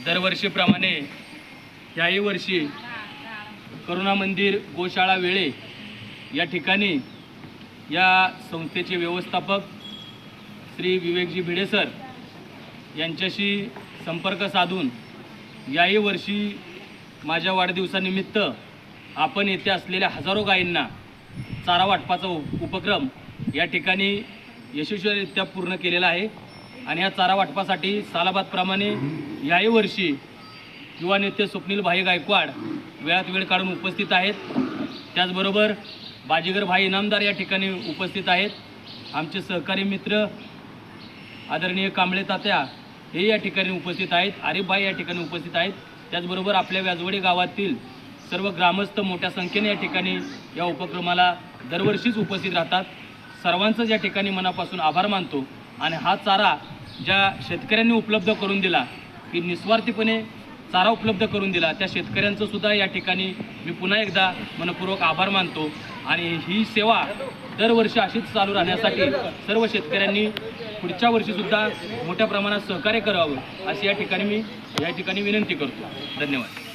दरवर्षीप्रमाणे याही वर्षी करुणा मंदिर गोशाळा वेळे या ठिकाणी या संस्थेचे व्यवस्थापक श्री विवेकजी भिडे सर यांच्याशी संपर्क साधून याही वर्षी माझ्या वाढदिवसानिमित्त आपण येथे असलेल्या हजारो गायींना चारा वाटपाचा उपक्रम या ठिकाणी यशस्वीरित्या पूर्ण केलेला आहे। आणि या चारा वाटपासाठी सालाबादप्रमाणे याही वर्षी युवा नेते स्वप्नील भाई गायकवाड वेळात वेळ काढून उपस्थित आहेत। त्याचबरोबर बाजीगर भाई इनामदार या ठिकाणी उपस्थित आहेत। आमचे सहकारी मित्र आदरणीय कांबळे तात्या हे या ठिकाणी उपस्थित आहेत। आरिफ भाई या ठिकाणी उपस्थित आहेत। त्याचबरोबर आपल्या व्याजवडी गावातील सर्व ग्रामस्थ मोठ्या संख्येने या ठिकाणी या उपक्रमाला दरवर्षीच उपस्थित राहतात। सर्वांचंच या ठिकाणी मनापासून आभार मानतो। आणि हा चारा ज्या शेतकऱ्यांनी उपलब्ध करून दिला की निस्वार्थीपणे चारा उपलब्ध करून दिला त्या शेतकऱ्यांचं सुद्धा या ठिकाणी मी पुन्हा एकदा मनपूर्वक आभार मानतो। आणि ही सेवा दरवर्षी अशीच चालू राहण्यासाठी सर्व शेतकऱ्यांनी पुढच्या वर्षीसुद्धा मोठ्या प्रमाणात सहकार्य करावं अशी या ठिकाणी मी विनंती करतो। धन्यवाद।